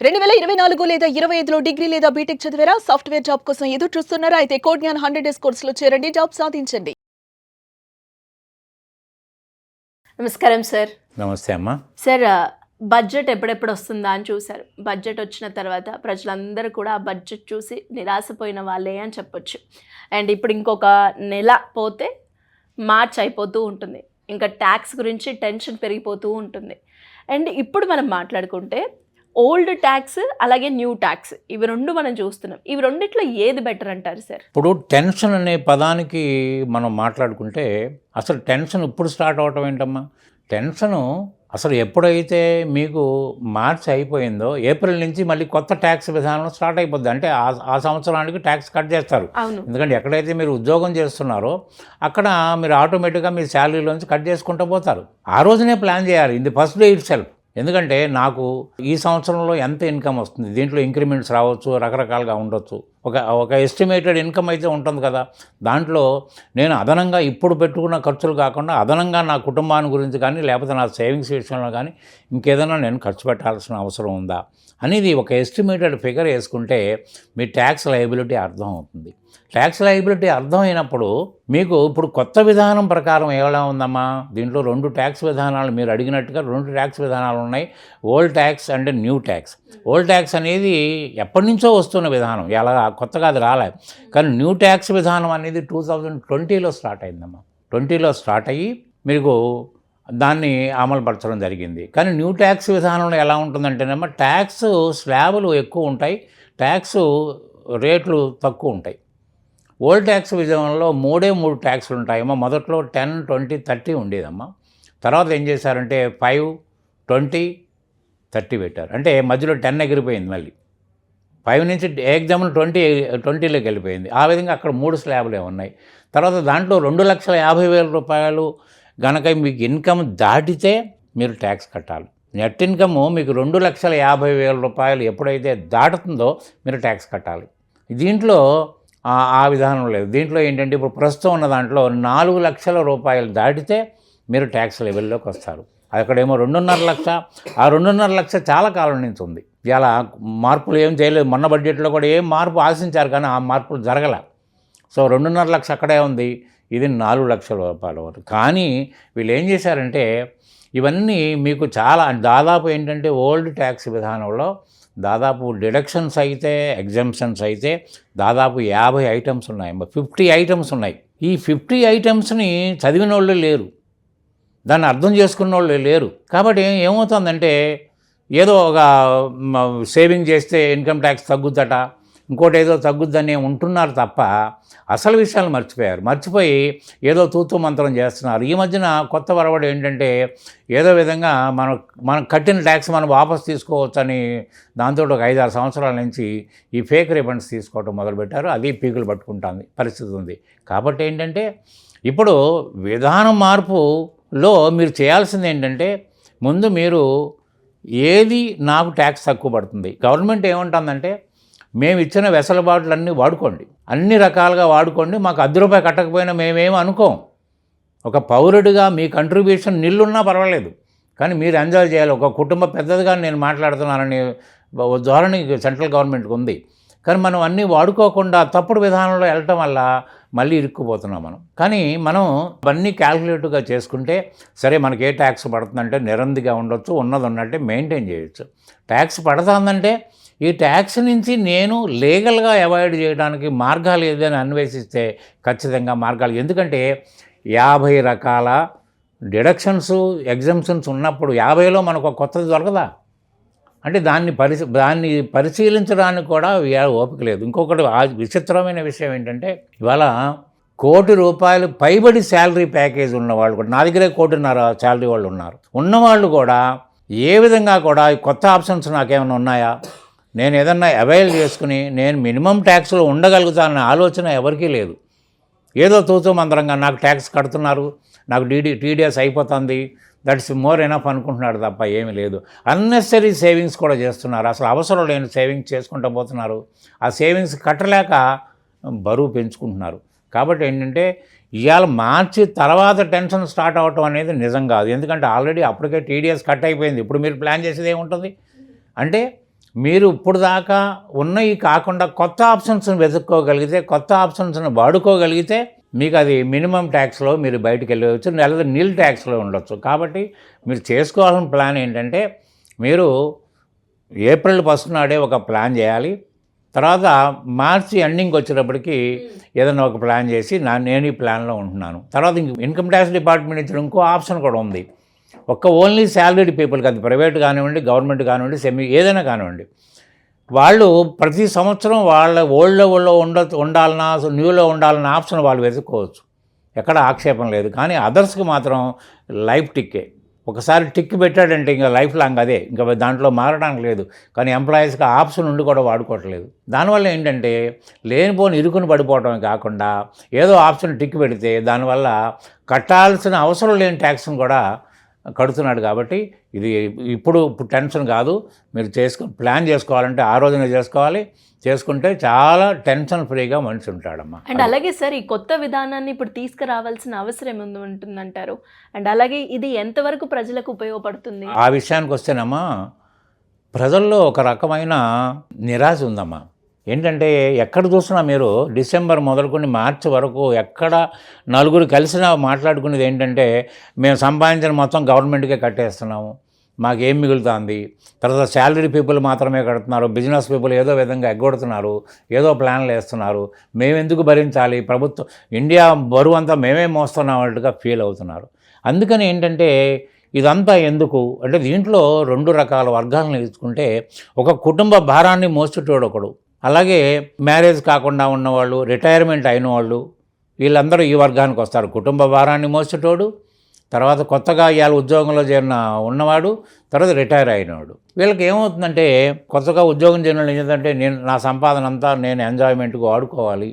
2024 లేదా 25లో డిగ్రీ లేదా బీటెక్ చదివారా? సాఫ్ట్‌వేర్ జాబ్ కోసం ఎదురు చూస్తున్నారా? అయితే కోడ్ జ్ఞాన్ 100 డేస్ కోర్సులో చేరండి. జాబ్ సాధించండి. నమస్కారం సార్. నమస్తే అమ్మా. సార్, బడ్జెట్ ఎప్పుడెప్పుడు వస్తుందా అని చూశారు. బడ్జెట్ వచ్చిన తర్వాత ప్రజలందరూ కూడా ఆ బడ్జెట్ చూసి నిరాశపోయిన వాళ్ళే అని చెప్పొచ్చు. అండ్ ఇప్పుడు ఇంకొక నెల పోతే మార్చ్ అయిపోతూ ఉంటుంది. ఇంకా ట్యాక్స్ గురించి టెన్షన్ పెరిగిపోతూ ఉంటుంది. అండ్ ఇప్పుడు మనం మాట్లాడుకుంటే ఓల్డ్ ట్యాక్స్ అలాగే న్యూ ట్యాక్స్ ఇవి రెండు మనం చూస్తున్నాం. ఇవి రెండిట్లో ఏది బెటర్ అంటారు సార్? ఇప్పుడు టెన్షన్ అనే పదానికి మనం మాట్లాడుకుంటే అసలు టెన్షన్ ఇప్పుడు స్టార్ట్ అవటం ఏంటమ్మా? టెన్షను అసలు ఎప్పుడైతే మీకు మార్చ్ అయిపోయిందో ఏప్రిల్ నుంచి మళ్ళీ కొత్త ట్యాక్స్ విధానం స్టార్ట్ అయిపోద్ది. అంటే ఆ సంవత్సరానికి ట్యాక్స్ కట్ చేస్తారు. ఎందుకంటే ఎక్కడైతే మీరు ఉద్యోగం చేస్తున్నారో అక్కడ మీరు ఆటోమేటిక్గా మీ శాలరీలోంచి కట్ చేసుకుంటూ పోతారు. ఆ రోజునే ప్లాన్ చేయాలి. ఇది ఫస్ట్ డే ఇట్ సెల్ఫ్. ఎందుకంటే నాకు ఈ సంవత్సరంలో ఎంత ఇన్కమ్ వస్తుంది, దీంట్లో ఇంక్రిమెంట్స్ రావచ్చు, రకరకాలుగా ఉండొచ్చు. ఒక ఎస్టిమేటెడ్ ఇన్కమ్ అయితే ఉంటుంది కదా. దాంట్లో నేను అదనంగా ఇప్పుడు పెట్టుకున్న ఖర్చులు కాకుండా అదనంగా నా కుటుంబాన్ని గురించి కానీ లేకపోతే నా సేవింగ్స్ విషయంలో కానీ ఇంకేదైనా నేను ఖర్చు పెట్టాల్సిన అవసరం ఉందా అనేది ఒక ఎస్టిమేటెడ్ ఫిగర్ వేసుకుంటే మీ ట్యాక్స్ లయబిలిటీ అర్థం అవుతుంది. ట్యాక్స్ లయబిలిటీ అర్థమైనప్పుడు మీకు ఇప్పుడు కొత్త విధానం ప్రకారం ఎలా ఉందమ్మా? దీంట్లో 2 ట్యాక్స్ విధానాలు మీరు అడిగినట్టుగా 2 ట్యాక్స్ విధానాలు ఉన్నాయి. Old tax and new tax. Old tax అనేది ఎప్పటి నుంచో వస్తున్న విధానం, ఎలా కొత్తగా అది రాలేదు. కానీ న్యూ ట్యాక్స్ విధానం అనేది 2020లో స్టార్ట్ అయిందమ్మా. 20లో స్టార్ట్ అయ్యి మీకు దాన్ని అమలుపరచడం జరిగింది. కానీ న్యూ ట్యాక్స్ విధానంలో ఎలా ఉంటుందంటేనేమో ట్యాక్స్ స్లాబులు ఎక్కువ ఉంటాయి, ట్యాక్స్ రేట్లు తక్కువ ఉంటాయి. ఓల్డ్ ట్యాక్స్ విధానంలో 3 ట్యాక్స్లు ఉంటాయమ్మా. మొదట్లో 10, 20, 30 ఉండేదమ్మా. తర్వాత ఏం చేశారంటే 5, 20, 30 పెట్టారు. అంటే మధ్యలో 10 ఎగిరిపోయింది. మళ్ళీ 5 నుంచి ఎగ్జాంపుల్ 20లోకి వెళ్ళిపోయింది. ఆ విధంగా అక్కడ 3 స్లాబులే ఉన్నాయి. తర్వాత దాంట్లో 2,50,000 రూపాయలు గనక మీకు ఇన్కమ్ దాటితే మీరు ట్యాక్స్ కట్టాలి. నెట్ ఇన్కమ్ మీకు 2,50,000 రూపాయలు ఎప్పుడైతే దాటుతుందో మీరు ట్యాక్స్ కట్టాలి. దీంట్లో ఆ విధానం లేదు. దీంట్లో ఏంటంటే ఇప్పుడు ప్రస్తుతం ఉన్న దాంట్లో 4 లక్షల రూపాయలు దాటితే మీరు ట్యాక్స్ లెవెల్లోకి వస్తారు. అక్కడేమో 2.5 లక్ష. ఆ 2.5 లక్ష చాలా కాలం నుంచి ఉంది. ఇలా మార్పులు ఏం చేయలేదు. మొన్న బడ్జెట్లో కూడా ఏం మార్పు ఆశించారు కానీ ఆ మార్పులు జరగల. సో 2.5 లక్ష అక్కడే ఉంది. ఇది 4 లక్షల రూపాయల వరకు. కానీ వీళ్ళు ఏం చేశారంటే ఇవన్నీ మీకు చాలా దాదాపు ఏంటంటే ఓల్డ్ ట్యాక్స్ విధానంలో దాదాపు డిడక్షన్స్ అయితే ఎగ్జంప్షన్స్ అయితే దాదాపు 50 ఐటమ్స్ ఉన్నాయి. 50 ఐటమ్స్ ఉన్నాయి. ఈ 50 ఐటమ్స్ని చదివిన వాళ్ళు లేరు, దాన్ని అర్థం చేసుకున్న వాళ్ళు లేరు. కాబట్టి ఏమవుతుందంటే ఏదో ఒక సేవింగ్ చేస్తే ఇన్కమ్ ట్యాక్స్ తగ్గుద్దట, ఇంకోటి ఏదో తగ్గుద్దని ఉంటున్నారు తప్ప అసలు విషయాలు మర్చిపోయి ఏదో తూతూ మంత్రం చేస్తున్నారు. ఈ మధ్యన కొత్త వరవడి ఏంటంటే ఏదో విధంగా మనం కట్టిన ట్యాక్స్ మనం వాపసు తీసుకోవచ్చని దాంతో ఒక 5-6 సంవత్సరాల నుంచి ఈ ఫేక్ రిఫండ్స్ తీసుకోవడం మొదలుపెట్టారు. అది పీకులు పట్టుకుంటుంది పరిస్థితి ఉంది. కాబట్టి ఏంటంటే ఇప్పుడు విధానం మార్పులో మీరు చేయాల్సింది ఏంటంటే ముందు మీరు ఏది నాకు ట్యాక్స్ తక్కువ పడుతుంది. గవర్నమెంట్ ఏమంటుందంటే మేము ఇచ్చిన వెసులుబాట్లన్నీ వాడుకోండి, అన్ని రకాలుగా వాడుకోండి, మాకు ₹10 కట్టకపోయినా మేమేమి అనుకోం. ఒక పౌరుడిగా మీ కంట్రిబ్యూషన్ నిల్లున్నా పర్వాలేదు, కానీ మీరు ఎంజాయ్ చేయాలి. ఒక కుటుంబ పెద్దదిగా నేను మాట్లాడుతున్నానని ధోరణి సెంట్రల్ గవర్నమెంట్కి ఉంది. కానీ మనం అన్నీ వాడుకోకుండా తప్పుడు విధానంలో వెళ్ళటం వల్ల మళ్ళీ ఇరుక్కుపోతున్నాం మనం. కానీ మనం అవన్నీ క్యాల్కులేటివ్గా చేసుకుంటే సరే మనకి ఏ ట్యాక్స్ పడుతుందంటే నిరందిగా ఉండొచ్చు, ఉన్నది ఉన్నట్టే మెయింటైన్ చేయొచ్చు. ట్యాక్స్ పడుతుందంటే ఈ ట్యాక్స్ నుంచి నేను లీగల్గా అవాయిడ్ చేయడానికి మార్గాలు ఏదైనా అన్వేషిస్తే ఖచ్చితంగా మార్గాలు. ఎందుకంటే 50 రకాల డిడక్షన్స్ ఎగ్జంప్షన్స్ ఉన్నప్పుడు 50లో మనకు కొత్తది దొరకదా? అంటే దాన్ని పరిశీలించడానికి కూడా ఓపిక లేదు. ఇంకొకటి విచిత్రమైన విషయం ఏంటంటే ఇవాళ ₹1,00,00,000 పైబడి శాలరీ ప్యాకేజ్ ఉన్నవాళ్ళు కూడా, నా దగ్గరే 1,50,00,000 శాలరీ వాళ్ళు ఉన్నారు. ఉన్నవాళ్ళు కూడా ఏ విధంగా కూడా కొత్త ఆప్షన్స్ నాకేమైనా ఉన్నాయా, నేను ఏదన్నా అవైల్ చేసుకుని నేను మినిమం ట్యాక్స్లో ఉండగలుగుతానన్న ఆలోచన ఎవరికీ లేదు. ఏదో తూతూ మంత్రంగా నాకు ట్యాక్స్ కడుతున్నారు, నాకు టీడీఎస్ అయిపోతుంది, దట్స్ మోర్ ఎనఫ్ అనుకుంటున్నాడు తప్ప ఏమీ లేదు. అన్నెసరీ సేవింగ్స్ కూడా చేస్తున్నారు. అసలు అవసరం లేని సేవింగ్స్ చేసుకుంటూ పోతున్నారు. ఆ సేవింగ్స్ కట్టలేక బరువు పెంచుకుంటున్నారు. కాబట్టి ఏంటంటే ఇవాళ మార్చి తర్వాత టెన్షన్ స్టార్ట్ అవ్వటం అనేది నిజం కాదు. ఎందుకంటే ఆల్రెడీ అప్పటికే టీడీఎస్ కట్ అయిపోయింది. ఇప్పుడు మీరు ప్లాన్ చేసేది ఏముంటుంది అంటే మీరు ఇప్పుడు దాకా ఉన్నవి కాకుండా కొత్త ఆప్షన్స్ని వెతుక్కోగలిగితే, కొత్త ఆప్షన్స్ని వాడుకోగలిగితే మీకు అది మినిమం ట్యాక్స్లో మీరు బయటకు వెళ్ళవచ్చు, లేదా నిల్ ట్యాక్స్లో ఉండొచ్చు. కాబట్టి మీరు చేసుకోవాల్సిన ప్లాన్ ఏంటంటే, మీరు ఏప్రిల్ 1 నాడే ఒక ప్లాన్ చేయాలి. తర్వాత మార్చి ఎండింగ్కి వచ్చేటప్పటికి ఏదైనా ఒక ప్లాన్ చేసి నేను ఈ ప్లాన్లో ఉంటున్నాను. తర్వాత ఇన్కమ్ ట్యాక్స్ డిపార్ట్మెంట్ ఇచ్చిన ఇంకో ఆప్షన్ కూడా ఉంది. ఓన్లీ శాలరీడ్ పీపుల్కి, అది ప్రైవేట్ కానివ్వండి, గవర్నమెంట్ కానివ్వండి, సెమీ ఏదైనా కానివ్వండి, వాళ్ళు ప్రతి సంవత్సరం వాళ్ళ ఓల్డ్లో ఉండాలన్నా న్యూలో ఉండాలన్న ఆప్షన్ వాళ్ళు వెతుక్కోవచ్చు, ఎక్కడ ఆక్షేపం లేదు. కానీ అదర్స్కి మాత్రం లైఫ్ టిక్కే. ఒకసారి టిక్ పెట్టాడంటే ఇంకా లైఫ్ లాంగ్ అదే, ఇంకా దాంట్లో మారడానికి లేదు. కానీ ఎంప్లాయీస్కి ఆప్షన్ ఉండి కూడా వాడుకోవట్లేదు. దానివల్ల ఏంటంటే లేనిపోని ఇరుకుని పడిపోవటమే కాకుండా ఏదో ఆప్షన్ టిక్ పెడితే దానివల్ల కట్టాల్సిన అవసరం లేని ట్యాక్స్ని కూడా కడుతున్నాడు. కాబట్టి ఇది ఇప్పుడు టెన్షన్ కాదు. మీరు ప్లాన్ చేసుకోవాలంటే ఆ రోజునే చేసుకోవాలి. చేసుకుంటే చాలా టెన్షన్ ఫ్రీగా మనిషి ఉంటాడమ్మా. అండ్ అలాగే సార్, ఈ కొత్త విధానాన్ని ఇప్పుడు తీసుకురావాల్సిన అవసరం ఉంటుందంటారు? అండ్ అలాగే ఇది ఎంతవరకు ప్రజలకు ఉపయోగపడుతుంది? ఆ విషయానికి వస్తేనమ్మా, ప్రజల్లో ఒక రకమైన నిరాశ ఉందమ్మా. ఏంటంటే ఎక్కడ చూసినా మీరు డిసెంబర్ మొదలుకొని మార్చి వరకు ఎక్కడ నలుగురు కలిసినా మాట్లాడుకునేది ఏంటంటే, మేము సంపాదించిన మొత్తం గవర్నమెంట్కే కట్టేస్తున్నాము, మాకేం మిగులుతుంది. తర్వాత శాలరీ పీపుల్ మాత్రమే కడుతున్నారు, బిజినెస్ పీపుల్ ఏదో విధంగా ఎగ్గొడుతున్నారు, ఏదో ప్లాన్లు వేస్తున్నారు, మేమెందుకు భరించాలి, ప్రభుత్వం ఇండియా బరువు అంతా మేమే మోస్తున్నాం అన్నట్టుగా ఫీల్ అవుతున్నారు. అందుకని ఏంటంటే ఇదంతా ఎందుకు అంటే, దీంట్లో 2 రకాల వర్గాలను తీసుకుంటే, ఒక కుటుంబ భారాన్ని మోసేటోడు ఒకడు, అలాగే మ్యారేజ్ కాకుండా ఉన్నవాళ్ళు, రిటైర్మెంట్ అయిన వాళ్ళు, వీళ్ళందరూ ఈ వర్గానికి వస్తారు. కుటుంబ భారాన్ని మోసేటోడు, తర్వాత కొత్తగా ఇవాళ ఉద్యోగంలో ఉన్నవాడు, తర్వాత రిటైర్ అయినవాడు. వీళ్ళకి ఏమవుతుందంటే, కొత్తగా ఉద్యోగం చేరిన ఏంటంటే, నా సంపాదన అంతా నేను ఎంజాయ్మెంట్కి వాడుకోవాలి,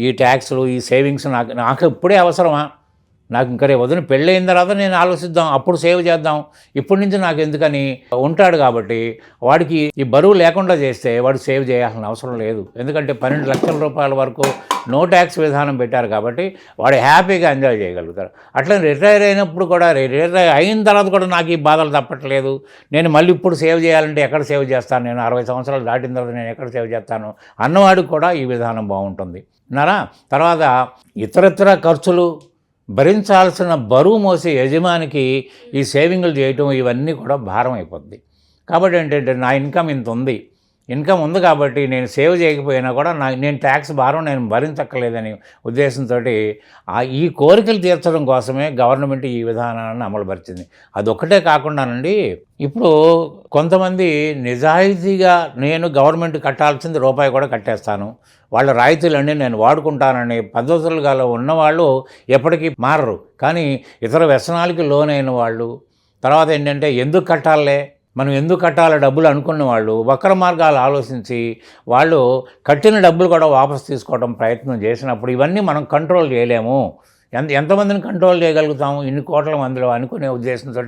ఈ ట్యాక్స్లు ఈ సేవింగ్స్ నాకు ఇప్పుడే అవసరమా, నాకు ఇంకా రేపు వదిన పెళ్ళైన తర్వాత నేను ఆలోచిద్దాం, అప్పుడు సేవ్ చేద్దాం, ఇప్పటి నుంచి నాకు ఎందుకని ఉంటాడు. కాబట్టి వాడికి ఈ బరువు లేకుండా చేస్తే వాడు సేవ్ చేయాల్సిన అవసరం లేదు. ఎందుకంటే 12 లక్షల రూపాయల వరకు నో ట్యాక్స్ విధానం పెట్టారు కాబట్టి వాడు హ్యాపీగా ఎంజాయ్ చేయగలుగుతారు. అట్లా రిటైర్ అయినప్పుడు కూడా, రిటైర్ అయిన తర్వాత కూడా నాకు ఈ బాధలు తప్పట్లేదు, నేను మళ్ళీ ఇప్పుడు సేవ్ చేయాలంటే ఎక్కడ సేవ్ చేస్తాను, నేను 60 సంవత్సరాలు దాటిన తర్వాత నేను ఎక్కడ సేవ్ చేస్తాను అన్నవాడికి కూడా ఈ విధానం బాగుంటుంది అన్నారా. తర్వాత ఇతరత్ర ఖర్చులు భరించాల్సిన బరువు మోసే యజమానికి ఈ సేవింగ్లు చేయటం ఇవన్నీ కూడా భారం అయిపోద్ది. కాబట్టి ఏంటంటే, నా ఇన్కమ్ ఇంత ఉంది, ఇన్కమ్ ఉంది కాబట్టి నేను సేవ్ చేయకపోయినా కూడా నేను ట్యాక్స్ భారం నేను భరించక్కర్లేదని ఉద్దేశంతో ఈ కోరికలు తీర్చడం కోసమే గవర్నమెంట్ ఈ విధానాన్ని అమలుపరిచింది. అదొక్కటే కాకుండానండి, ఇప్పుడు కొంతమంది నిజాయితీగా నేను గవర్నమెంట్ కట్టాల్సింది రూపాయి కూడా కట్టేస్తాను, వాళ్ళ రాయితీలన్నీ నేను వాడుకుంటానని పద్ధతులుగా ఉన్నవాళ్ళు ఎప్పటికీ మారరు. కానీ ఇతర వ్యసనాలకి లోనైన వాళ్ళు, తర్వాత ఏంటంటే ఎందుకు కట్టాలే, మనం ఎందుకు కట్టాలి డబ్బులు అనుకున్న వాళ్ళు వక్ర మార్గాలు ఆలోచించి వాళ్ళు కట్టిన డబ్బులు కూడా వాపసు తీసుకోవడం ప్రయత్నం చేసినప్పుడు ఇవన్నీ మనం కంట్రోల్ చేయలేము. ఎంతమందిని కంట్రోల్ చేయగలుగుతాము ఇన్ని కోట్ల మందిలో అనుకునే ఉద్దేశంతో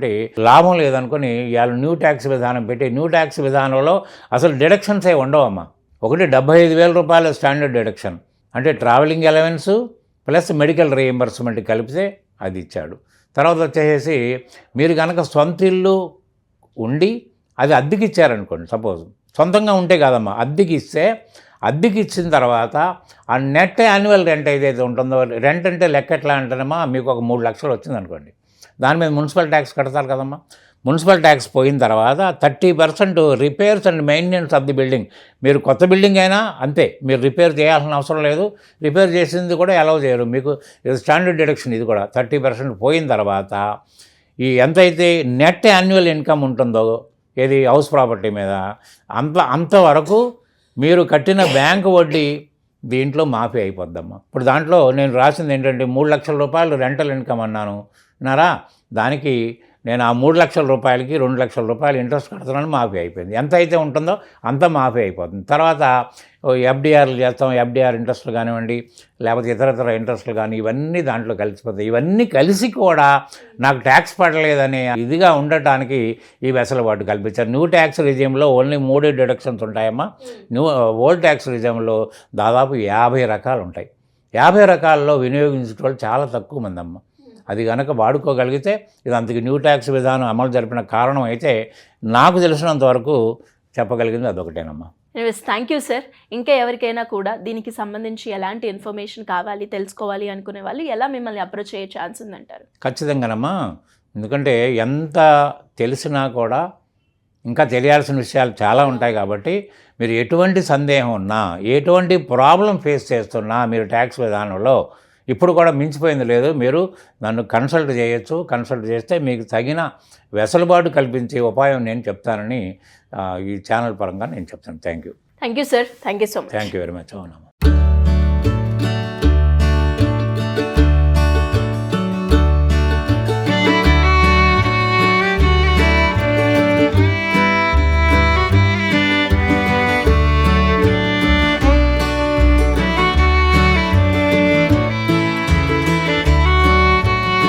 లాభం లేదనుకుని ఇవాళ న్యూ ట్యాక్స్ విధానం పెట్టి, న్యూ ట్యాక్స్ విధానంలో అసలు డిడక్షన్స్ ఉండవమ్మా. ఒకటి 75,000 రూపాయల స్టాండర్డ్ డిడక్షన్, అంటే travelling allowance plus medical reimbursement కలిపితే అది ఇచ్చాడు. తర్వాత వచ్చేసి మీరు కనుక సొంత ఇల్లు ఉండి అది అద్దెకి ఇచ్చారనుకోండి, సపోజ్ సొంతంగా ఉంటే కాదమ్మా, అద్దెకి ఇస్తే అద్దెకి ఇచ్చిన తర్వాత ఆ నెట్ యాన్యువల్ రెంట్ ఏదైతే ఉంటుందో, రెంట్ అంటే లెక్క ఎట్లా అంటేనమ్మా, మీకు ఒక 3 లక్షలు వచ్చిందనుకోండి, దాని మీద మున్సిపల్ ట్యాక్స్ కడతారు కదమ్మా. మున్సిపల్ ట్యాక్స్ పోయిన తర్వాత 30% repairs and maintenance of the building. మీరు కొత్త బిల్డింగ్ అయినా అంతే, మీరు రిపేర్ చేయాల్సిన అవసరం లేదు, రిపేర్ చేసింది కూడా అలౌ చేయరు మీకు. స్టాండర్డ్ డిడక్షన్ ఇది కూడా 30% పోయిన తర్వాత ఈ ఎంతైతే నెట్ యాన్యువల్ ఇన్కమ్ ఉంటుందో ఏది హౌస్ ప్రాపర్టీ మీద అంతవరకు మీరు కట్టిన బ్యాంకు వడ్డీ దీంట్లో మాఫీ అయిపోద్దమ్మా. ఇప్పుడు దాంట్లో నేను రాసింది ఏంటంటే 3 లక్షల రూపాయలు రెంటల్ ఇన్కమ్ అన్నాను నారా, దానికి నేను ఆ 3 లక్షల రూపాయలకి 2 లక్షల రూపాయలు ఇంట్రెస్ట్ కడుతున్నాను, మాఫీ అయిపోయింది. ఎంత అయితే ఉంటుందో అంత మాఫీ అయిపోతుంది. తర్వాత ఎఫ్డిఆర్లు చేస్తాం, ఎఫ్డిఆర్ ఇంట్రెస్ట్లు కానివ్వండి, లేకపోతే ఇతర ఇంట్రెస్ట్లు కానీ ఇవన్నీ దాంట్లో కలిసిపోతాయి. ఇవన్నీ కలిసి కూడా నాకు ట్యాక్స్ పడలేదనే ఇదిగా ఉండటానికి ఈ వెసులుబాటు కల్పించారు. న్యూ ట్యాక్స్ రిజిమ్లో ఓన్లీ 3 డిడక్షన్స్ ఉంటాయమ్మా. ఓల్డ్ ట్యాక్స్ రిజిమ్లో దాదాపు 50 రకాలు ఉంటాయి. 50 రకాల్లో వినియోగించే వాళ్ళు చాలా తక్కువ మంది అమ్మ. అది కనుక వాడుకోగలిగితే ఇది అంతకి న్యూ ట్యాక్స్ విధానం అమలు జరిపిన కారణం అయితే నాకు తెలిసినంత వరకు చెప్పగలిగింది అదొకటేనమ్మా. Anyways thank you sir. ఇంకా ఎవరికైనా కూడా దీనికి సంబంధించి ఎలాంటి ఇన్ఫర్మేషన్ కావాలి, తెలుసుకోవాలి అనుకునే వాళ్ళు ఎలా మిమ్మల్ని అప్రోచ్ అయ్యే ఛాన్స్ ఉందంటారు? ఖచ్చితంగానమ్మా. ఎందుకంటే ఎంత తెలిసినా కూడా ఇంకా తెలియాల్సిన విషయాలు చాలా ఉంటాయి కాబట్టి మీరు ఎటువంటి సందేహం ఉన్నా, ఎటువంటి ప్రాబ్లం ఫేస్ చేస్తున్నా మీరు ట్యాక్స్ విధానంలో ఇప్పుడు కూడా మించిపోయింది లేదు. మీరు నన్ను కన్సల్ట్ చేయొచ్చు. కన్సల్ట్ చేస్తే మీకు తగిన వెసులుబాటు కల్పించే ఉపాయం నేను చెప్తానని ఈ ఛానల్ పరంగా నేను చెప్తాను. Thank you sir. Thank you so much. Thank you very much. అవునమ్మా.